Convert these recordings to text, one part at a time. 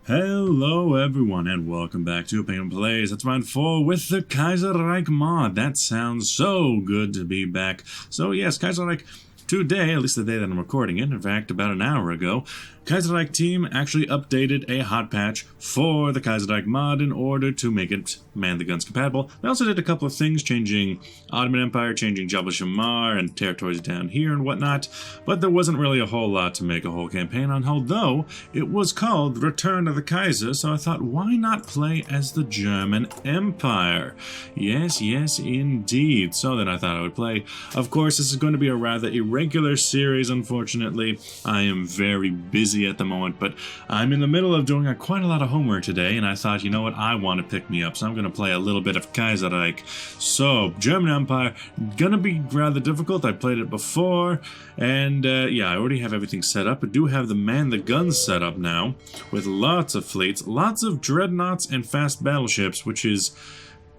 Hello everyone and welcome back to Opinion Plays. That's round 4 with the Kaiserreich mod. That sounds so good to be back. So yes, Kaiserreich today, at least the day that I'm recording it, in fact about an hour ago, Kaiserreich team actually updated a hot patch for the Kaiserreich mod in order to make it man the guns compatible. They also did a couple of things, changing Ottoman Empire, changing Jabal Shammar and territories down here and whatnot, but there wasn't really a whole lot to make a whole campaign on, although it was called Return of the Kaiser, so I thought, why not play as the German Empire? Yes, indeed. So then I thought I would play. Of course, this is going to be a rather irregular series, unfortunately. I am very busy at the moment, but I'm in the middle of doing quite a lot of homework today, and I thought, you know what, I want to pick me up, so I'm going to play a little bit of Kaiserreich. So, German Empire, gonna be rather difficult. I played it before, and yeah, I already have everything set up. I do have the man the guns set up now, with lots of fleets, lots of dreadnoughts and fast battleships, which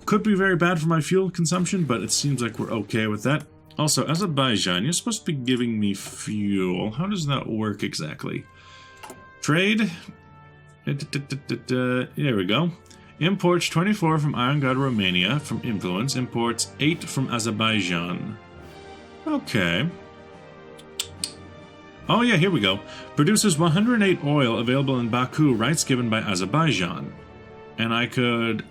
could be very bad for my fuel consumption, but it seems like we're okay with that. Also, Azerbaijan, you're supposed to be giving me fuel. How does that work exactly? Trade. There we go. Imports 24 from Iron God Romania from influence. Imports 8 from Azerbaijan. Okay. Oh yeah, here we go. Produces 108 oil available in Baku, rights given by Azerbaijan. And I could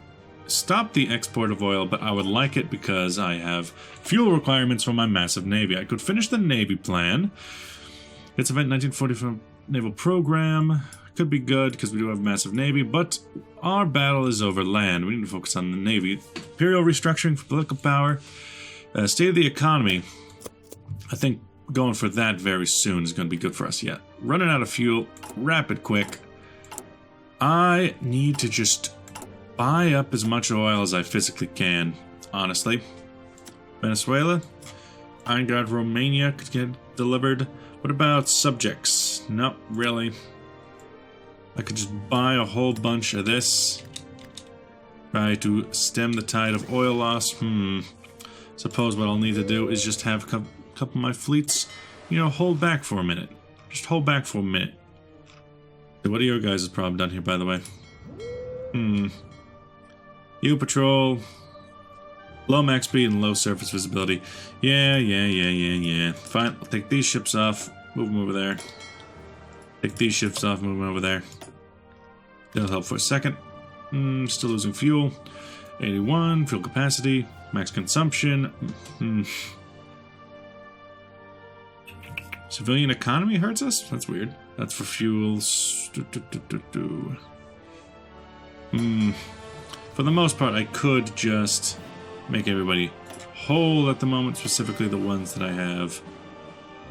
stop the export of oil, but I would like it because I have fuel requirements for my massive navy. I could finish the navy plan. It's event 1945 naval program. Could be good because we do have a massive navy, but our battle is over land. We need to focus on the navy. Imperial restructuring for political power. State of the economy. I think going for that very soon is going to be good for us. Yeah. Running out of fuel. Rapid quick. I need to just buy up as much oil as I physically can, honestly. Venezuela. Iron God Romania could get delivered. What about subjects? Nope, really. I could just buy a whole bunch of this. Try to stem the tide of oil loss. Suppose what I'll need to do is just have a couple of my fleets, hold back for a minute. Just hold back for a minute. So what are your guys' problem done here, by the way? You patrol. Low max speed and low surface visibility. Yeah. Fine, I'll take these ships off. Move them over there. Take these ships off, move them over there. That'll help for a second. Still losing fuel. 81, fuel capacity. Max consumption. Civilian economy hurts us? That's weird. That's for fuels. For the most part, I could just make everybody whole at the moment, specifically the ones that I have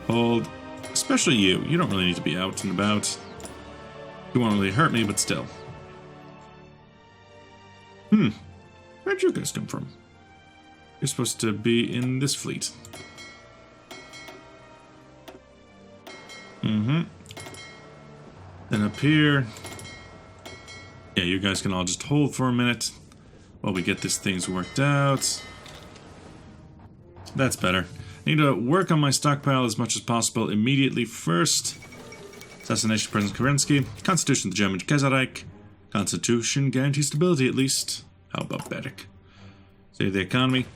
hold. Especially you. You don't really need to be out and about. You won't really hurt me, but still. Where'd you guys come from? You're supposed to be in this fleet. Then up here. Yeah, you guys can all just hold for a minute while we get these things worked out. That's better. I need to work on my stockpile as much as possible immediately first. Assassination of President Kerensky. Constitution of the German Kaiserreich. Constitution guarantees stability at least. How about Berek? Save the economy.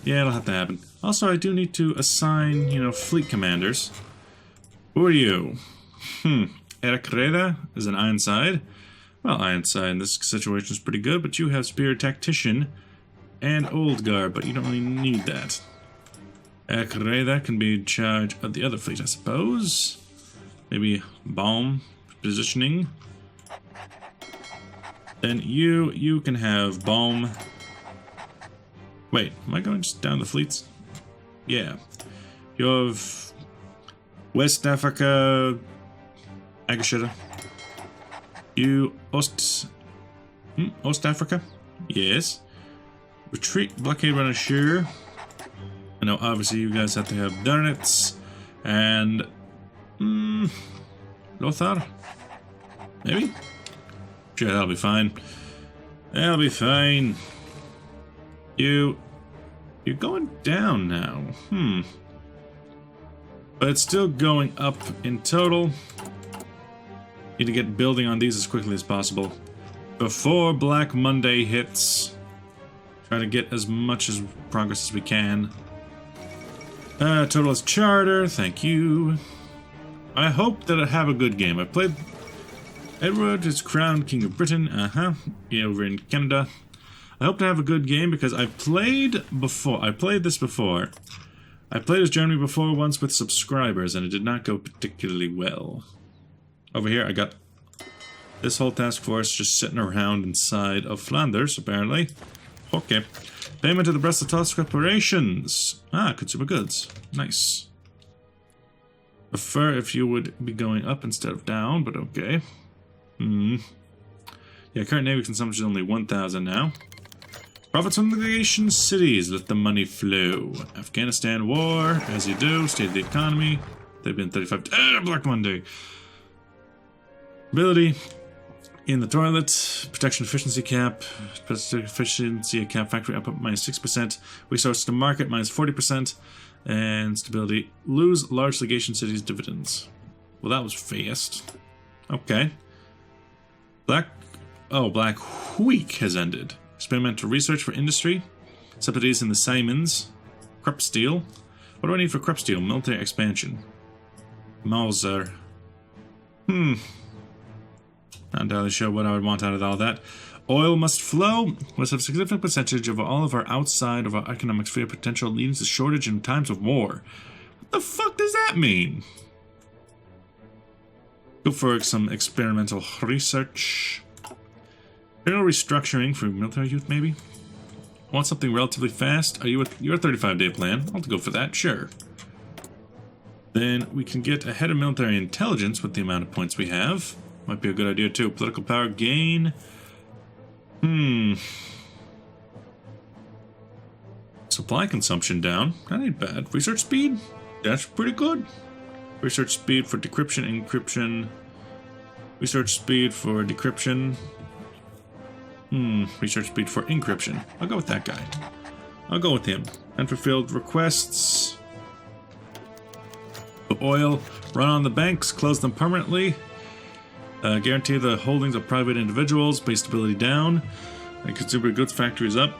Yeah, it'll have to happen. Also, I do need to assign, fleet commanders. Who are you? Eric Reda is an Ironside. Well, Ironside in this situation is pretty good, but you have Superior Tactician and Old Guard, but you don't really need that. Eric Reda can be in charge of the other fleet, I suppose. Maybe bomb positioning. Then you can have bomb. Wait, am I going just down the fleets? Yeah. You have West Africa, Agashira. You Ost Africa? Yes. Retreat, blockade runner, sure. I know obviously you guys have to have Darnets and Lothar? Maybe? Sure, that'll be fine. That'll be fine. You're going down now. But it's still going up in total. Need to get building on these as quickly as possible. Before Black Monday hits. Try to get as much as progress as we can. Total is Charter, thank you. I hope that I have a good game. I've played... Edward is crowned King of Britain, yeah, over in Canada. I hope to have a good game because I've played before. I played this before. I played as Germany before once with subscribers and it did not go particularly well. Over here I got this whole task force just sitting around inside of Flanders, apparently. Okay. Payment to the Brest-Litovsk reparations. Consumer goods. Nice. Prefer if you would be going up instead of down, but okay. Yeah, current Navy consumption is only 1,000 now. Profits from litigation cities. Let the money flow. Afghanistan war, as you do. State of the economy. They've been 35... Black Monday. Ability. In the toilet. Protection efficiency cap. Efficiency cap. Factory output minus 6%. Resource to market minus 40%. And stability. Lose large legation cities dividends. Well, that was fast. Okay. Black Week has ended. Experimental research for industry. Subsidies in the Simons. Krupp steel. What do I need for Krupp steel? Military expansion. Mauser. Not entirely sure what I would want out of all that. Oil must flow. Must have a significant percentage of all of our outside of our economic sphere potential leading to shortage in times of war. What the fuck does that mean? Go for some experimental research. General restructuring for military youth, maybe? Want something relatively fast? Are you with your 35-day plan? I'll go for that, sure. Then we can get ahead of military intelligence with the amount of points we have. Might be a good idea too. Political power gain. Supply consumption down. That ain't bad. Research speed? That's pretty good. Research speed for decryption, encryption. Research speed for decryption. Research speed for encryption. I'll go with that guy. I'll go with him. Unfulfilled requests. Oil. Run on the banks. Close them permanently. Guarantee the holdings of private individuals. Base stability down. And consumer goods factories up.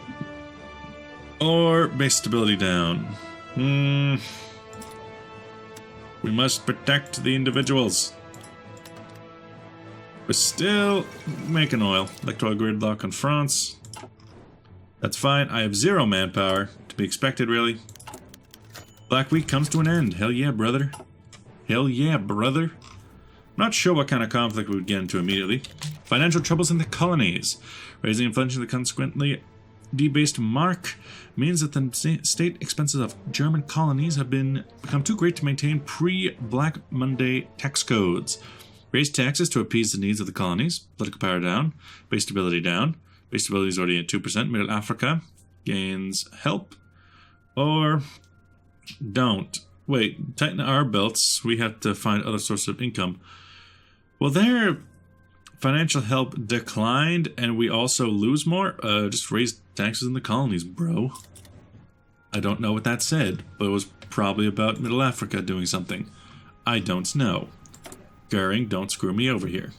Or base stability down. We must protect the individuals. We're still making oil. Electoral gridlock on France. That's fine. I have 0 manpower. To be expected, really. Black Week comes to an end. Hell yeah, brother. Hell yeah, brother. I'm not sure what kind of conflict we would get into immediately. Financial troubles in the colonies. Raising inflation, the consequently debased mark means that the state expenses of German colonies have become too great to maintain pre-Black Monday tax codes. Raise taxes to appease the needs of the colonies. Political power down. Base stability down. Base stability is already at 2%. Middle Africa gains help. Or don't. Wait, tighten our belts. We have to find other sources of income. Well, their financial help declined and we also lose more. Just raise taxes in the colonies, bro. I don't know what that said, but it was probably about Middle Africa doing something. I don't know. Goering, don't screw me over here.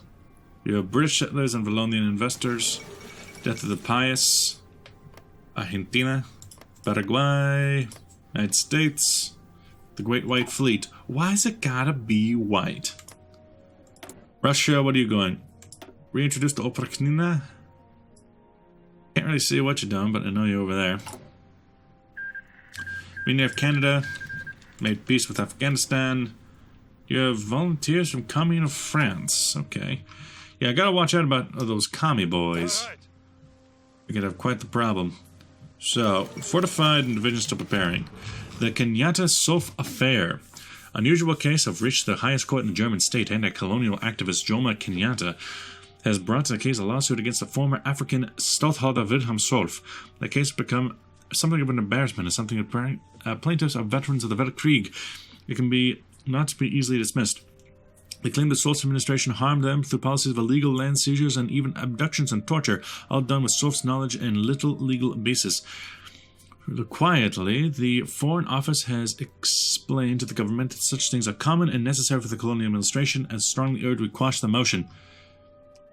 You have British settlers and Valonian investors. Death of the Pious. Argentina. Paraguay. United States. The Great White Fleet. Why's it gotta be white? Russia, what are you going? Reintroduce the Opraknina? Can't really see what you're doing, but I know you're over there. You have Canada. Made peace with Afghanistan. You have volunteers from Commune of France. Okay. Yeah, I gotta watch out about those commie boys. We could have quite the problem. So, fortified and divisions still preparing. The Kenyatta Soph affair. Unusual case of reached the highest court in the German state. Anti-colonial activist Joma Kenyatta has brought to the case a lawsuit against the former African stadtholder Wilhelm Soph. The case has become something of an embarrassment and something that plaintiffs are veterans of the Weltkrieg. It can be not be easily dismissed. They claim the Soph's administration harmed them through policies of illegal land seizures and even abductions and torture, all done with Soph's knowledge and little legal basis. quietly, the Foreign Office has explained to the government that such things are common and necessary for the colonial administration, and strongly urge we quash the motion.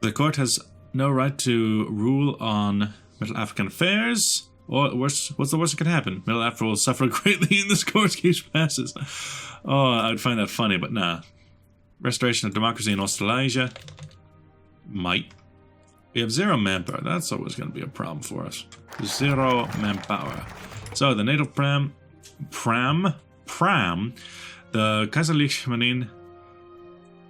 The court has no right to rule on Middle African affairs, or worse, what's the worst that could happen? Middle Africa will suffer greatly in this court case passes. Oh, I would find that funny, but nah. Restoration of democracy in Australasia. Might. We have 0 manpower. That's always going to be a problem for us. 0 manpower. So, the native Pram, the Kaiserreich Marine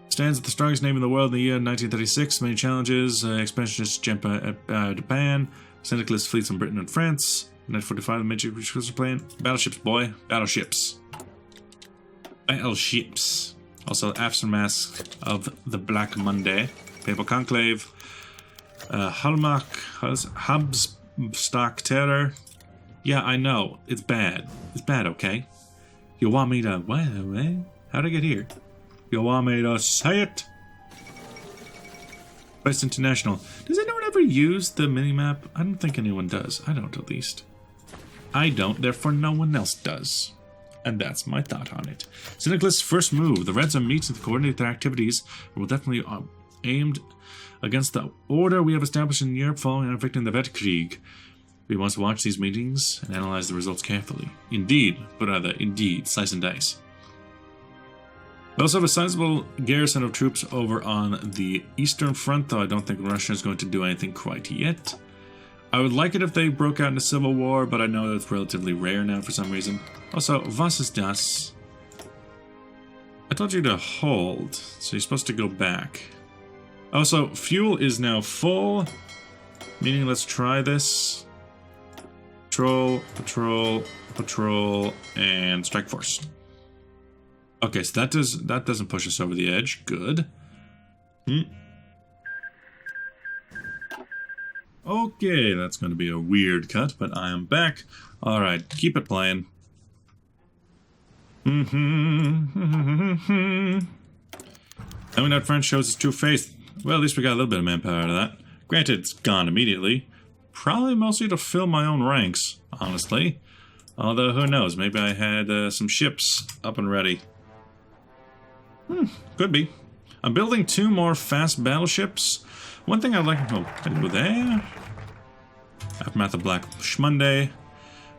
stands as the strongest name in the world in the year 1936. Many challenges, expansionist Japan, syndicalist fleets in Britain and France. 1945, the major resources plan. Battleships, boy. Battleships. Battleships. Also, aftermath of the Black Monday. Papal Conclave. Habsstock Terror. Yeah, I know. It's bad. It's bad, okay? You want me to... What? How'd I get here? You want me to say it? Quest International. Does anyone ever use the minimap? I don't think anyone does. I don't, at least. I don't, therefore no one else does. And that's my thought on it. Syndicalist's first move. The Reds are meeting to coordinate their activities. Will definitely aimed against the order we have established in Europe following our victory in the Weltkrieg. We must watch these meetings and analyze the results carefully. Indeed, but rather, indeed, slice and dice. We also have a sizable garrison of troops over on the Eastern Front, though I don't think Russia is going to do anything quite yet. I would like it if they broke out into civil war, but I know that's relatively rare now for some reason. Also, was ist das? I told you to hold, so you're supposed to go back. Also, fuel is now full, meaning let's try this. Patrol, patrol, patrol, and strike force. Okay, so that doesn't push us over the edge. Good. Okay, that's going to be a weird cut, but I am back. All right, keep it playing. Knowing that French shows its true face. Well, at least we got a little bit of manpower out of that. Granted, it's gone immediately. Probably mostly to fill my own ranks, honestly. Although, who knows? Maybe I had some ships up and ready. Could be. I'm building 2 more fast battleships. One thing I'd like to... Oh, can I go there? Aftermath of Black Monday.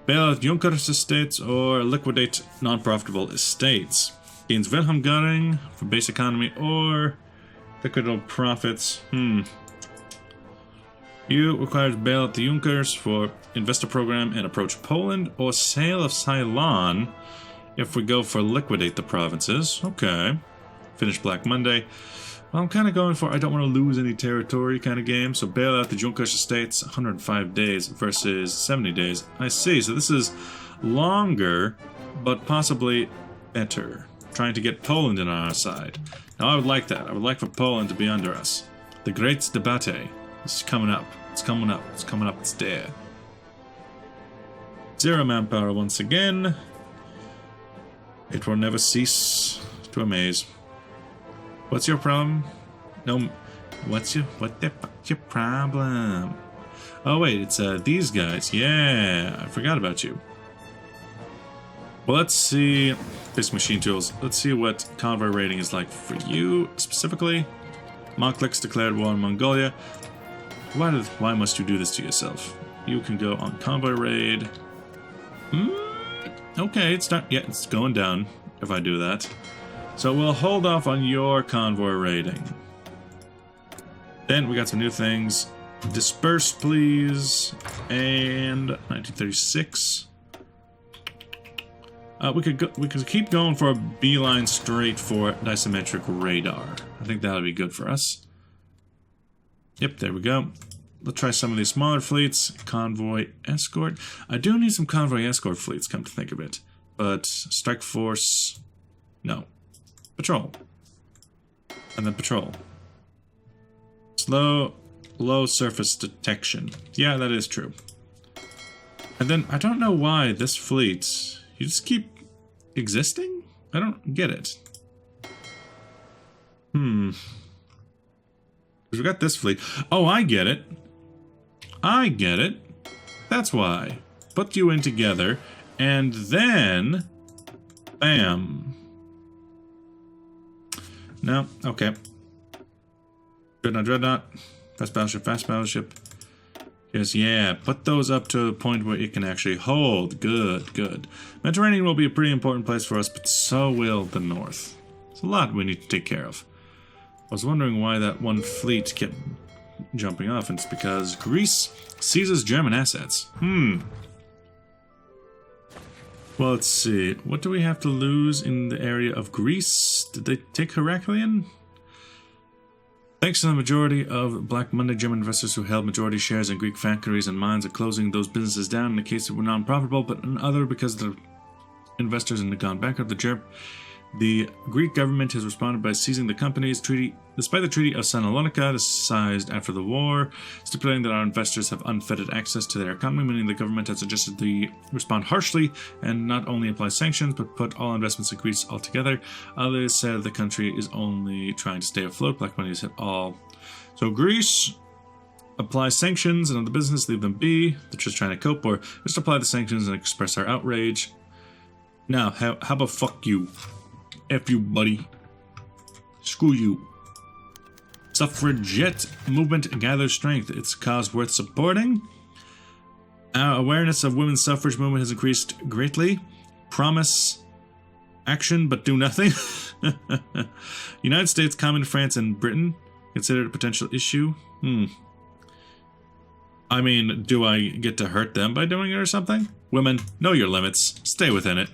Bail out Junkers estates or liquidate non-profitable estates. Gains Wilhelm Göring for base economy or liquidate profits. You requires bail out the Junkers for investor program and approach Poland, or sale of Ceylon if we go for liquidate the provinces. Okay. Finish Black Monday. Well, I'm kind of going for I don't want to lose any territory kind of game, so bail out the Junkers estates 105 days versus 70 days. I see, so this is longer, but possibly better. Trying to get Poland on our side. Now I would like that. I would like for Poland to be under us. The Great Debate is coming up. It's coming up. It's coming up. It's there. 0 manpower once again. It will never cease to amaze. What's your problem? No. What the fuck's your problem? Oh wait, it's these guys. Yeah, I forgot about you. Well, let's see. Basic machine tools. Let's see what convoy rating is like for you specifically. Monklix declared war on Mongolia. Why must you do this to yourself? You can go on convoy raid. Okay, it's not yet. It's going down if I do that. So we'll hold off on your convoy raiding. Then we got some new things. Disperse, please. And 1936. We could keep going for a beeline straight for disometric radar. I think that'll be good for us. Yep, there we go. Let's try some of these smaller fleets. Convoy escort. I do need some convoy escort fleets, come to think of it. But strike force, no. Patrol. And then patrol. Slow, low surface detection. Yeah, that is true. And then, I don't know why this fleet, you just keep existing? I don't get it. Because we got this fleet. Oh, I get it. I get it. That's why. put you in together, and then... Bam. No, okay. Dreadnought. Fast battleship. Yes, yeah. Put those up to a point where it can actually hold. Good. Mediterranean will be a pretty important place for us, but so will the north. It's a lot we need to take care of. I was wondering why that one fleet kept jumping off, and it's because Greece seizes German assets. Well, let's see. What do we have to lose in the area of Greece? Did they take Heraclion? Thanks to the majority of Black Monday German investors who held majority shares in Greek factories and mines are closing those businesses down in the case that were non-profitable, but in other because the investors had gone bankrupt. The Greek government has responded by seizing the company's treaty, despite the Treaty of Salonika, decided after the war, stipulating that our investors have unfettered access to their economy, meaning the government has suggested they respond harshly and not only apply sanctions, but put all investments in Greece altogether. Others said the country is only trying to stay afloat. Black money has hit all. So Greece applies sanctions and on the business, leave them be. They're just trying to cope, or just apply the sanctions and express our outrage. Now, how about fuck you? F you, buddy. Screw you. Suffragette movement gathers strength. It's a cause worth supporting. Our awareness of women's suffrage movement has increased greatly. Promise action, but do nothing. United States, Communist France, and Britain considered a potential issue. I mean, do I get to hurt them by doing it or something? Women, know your limits. Stay within it.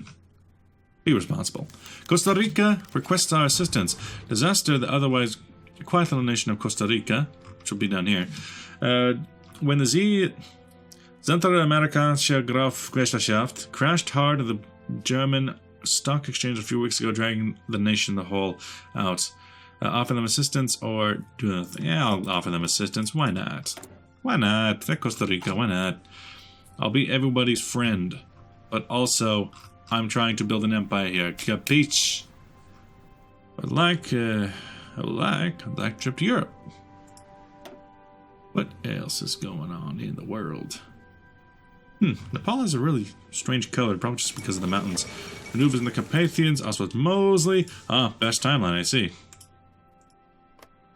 Be responsible. Costa Rica requests our assistance. Disaster the otherwise quiet little nation of Costa Rica, which will be down here. When the Zentralamerikanische Gesellschaft crashed hard at the German stock exchange a few weeks ago, dragging the nation the whole out. Offer them assistance or do nothing. Yeah, I'll offer them assistance. Why not? Why not? They're Costa Rica. Why not? I'll be everybody's friend. But also, I'm trying to build an empire here. Capiche? I'd like a trip to Europe. What else is going on in the world? Nepal has a really strange color, probably just because of the mountains. Maneuvers in the Carpathians, Oswald Mosley. Ah, best timeline, I see.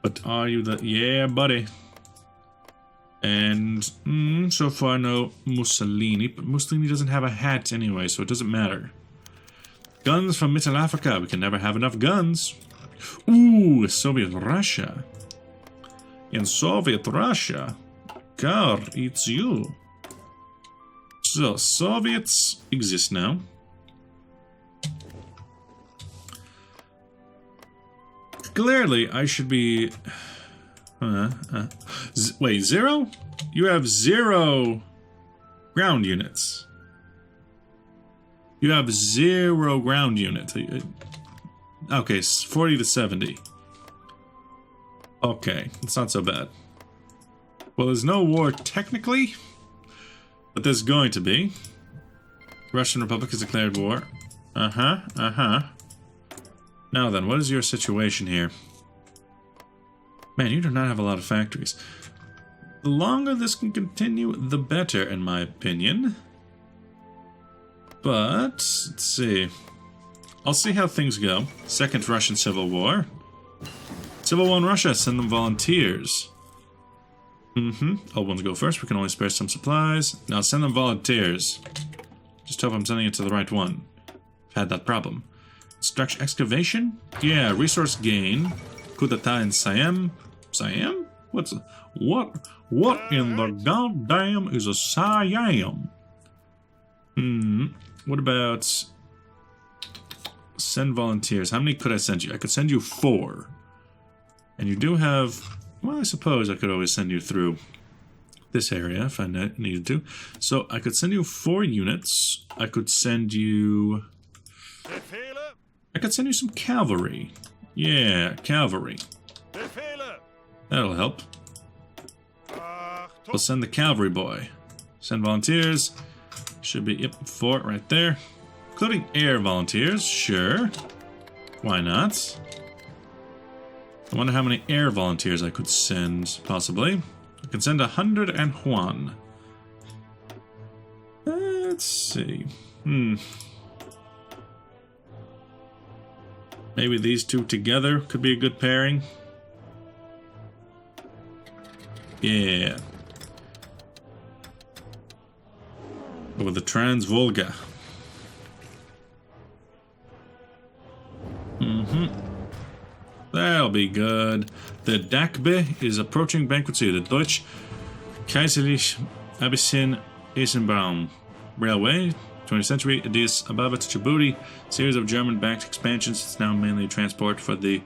But are you the... Yeah, buddy. And, so far no Mussolini, but Mussolini doesn't have a hat anyway, so it doesn't matter. Guns from Middle Africa. We can never have enough guns. Ooh, Soviet Russia. In Soviet Russia, car eats you. So, Soviets exist now. Clearly, I should be... wait, 0? You have 0 ground units. You have 0 ground units. Okay, 40 to 70. Okay, it's not so bad. Well, there's no war technically, but there's going to be. Russian Republic has declared war. Now then, what is your situation here? Man, you do not have a lot of factories. The longer this can continue, the better, in my opinion. But, let's see. I'll see how things go. Second Russian Civil War. Civil War in Russia, send them volunteers. Old ones go first, we can only spare some supplies. Now send them volunteers. Just hope I'm sending it to the right one. I've had that problem. Structure excavation? Yeah, resource gain. Coup d'etat in Siam. Siam? What in the goddamn is a Siam? What about send volunteers? How many could I send you? I could send you 4. And you do have, well, I suppose I could always send you through this area if I needed to. So I could send you 4 units. I could send you some cavalry. Yeah, cavalry. That'll help. We'll send the cavalry boy. Send volunteers. Should be, yep, 4 right there. Including air volunteers, sure. Why not? I wonder how many air volunteers I could send, possibly. I can send 101. Let's see. Maybe these two together could be a good pairing. Yeah. With the Trans-Volga. That'll be good. The Dakbe is approaching bankruptcy. The Deutsche Kaiserreich Abyssin Eisenbaum Railway, 20th century, Addis Ababa to Djibouti, series of German-backed expansions. It's now mainly transport for the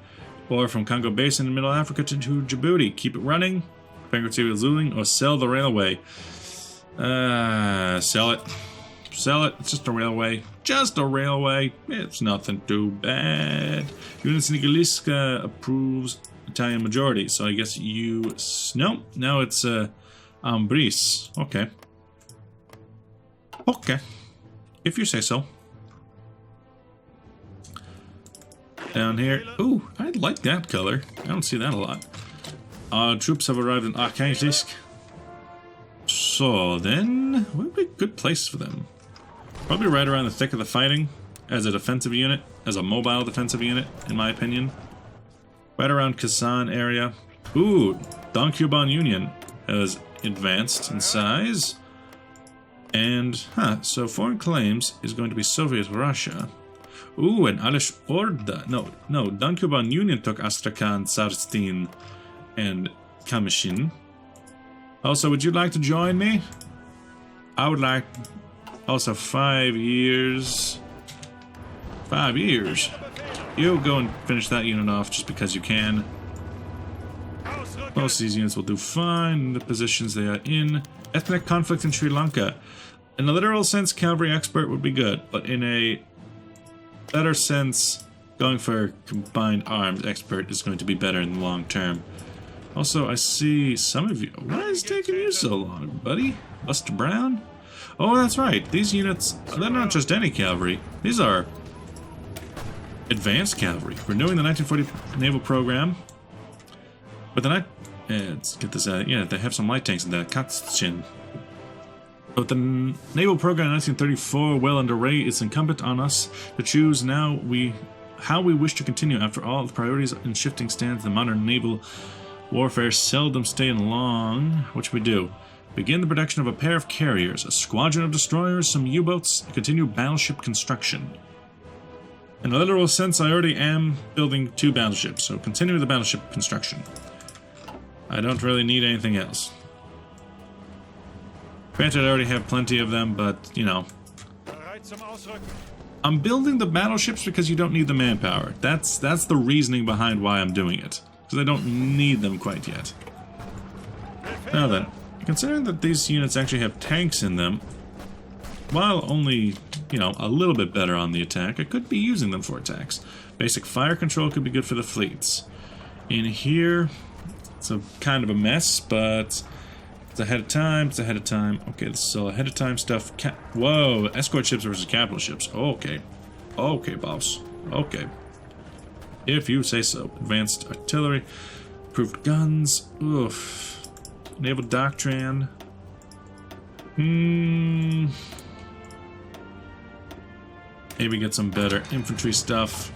ore from Congo Basin in Middle Africa to Djibouti. Keep it running. Bankruptcy is looming, or sell the railway. Sell it. Sell it. It's just a railway. Just a railway. It's nothing too bad. Unisnigaliska approves Italian majority. So I guess you... No. Now it's Ambris. Okay. Okay. If you say so. Down here. Ooh, I like that color. I don't see that a lot. Troops have arrived in Kaiserreich. So then, what would be a good place for them? Probably right around the thick of the fighting, as a defensive unit, as a mobile defensive unit, in my opinion. Right around Kazan area. Ooh, Don-Cuban Union has advanced in size. And, so foreign claims is going to be Soviet Russia. Ooh, and Alish Orda. No, Don-Cuban Union took Astrakhan, Sarstin, and Kamishin. Also, would you like to join me? I would like... Also, 5 years. 5 years. You go and finish that unit off just because you can. Most of these units will do fine in the positions they are in. Ethnic conflict in Sri Lanka. In a literal sense, cavalry expert would be good, but in a better sense, going for combined arms expert is going to be better in the long term. Also, I see some of you... Why is it taking you so long, buddy? Buster Brown? Oh, that's right. These units, they're not just any cavalry. These are advanced cavalry. Renewing the 1940 naval program. But then let's get this out. Yeah, they have some light tanks in that. Katsin. But the naval program in 1934, well underway, it's incumbent on us to choose now how we wish to continue. After all, the priorities and shifting stands, the modern naval warfare seldom stay long. What should we do? Begin the production of a pair of carriers, a squadron of destroyers, some U-boats, and continue battleship construction. In a literal sense, I already am building 2 battleships, so continue the battleship construction. I don't really need anything else. Granted, I already have plenty of them, but, you know. I'm building the battleships because you don't need the manpower. That's the reasoning behind why I'm doing it. Because I don't need them quite yet. Now then, considering that these units actually have tanks in them, while only, you know, a little bit better on the attack, I could be using them for attacks. Basic fire control could be good for the fleets. In here, it's a kind of a mess, but it's ahead of time, it's ahead of time. Okay, this is all ahead of time stuff. Whoa, escort ships versus capital ships. Okay. Okay, boss. Okay. If you say so. Advanced artillery, improved guns. Oof. Naval doctrine. Maybe get some better infantry stuff.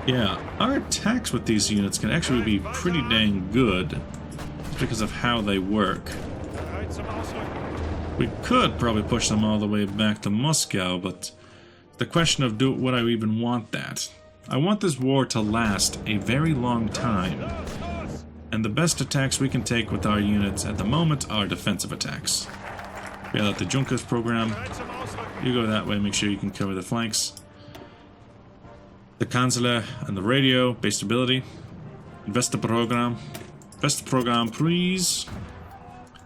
Yeah, our attacks with these units can actually be pretty dang good because of how they work. We could probably push them all the way back to Moscow, but the question of would I even want that? I want this war to last a very long time. And the best attacks we can take with our units at the moment are defensive attacks. Bail out the Junkers program. You go that way, make sure you can cover the flanks. The Kanzler and the radio, base stability. Invest the program. Invest the program, please.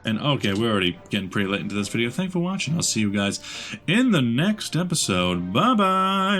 And okay, we're already getting pretty late into this video. Thanks for watching. I'll see you guys in the next episode. Bye-bye!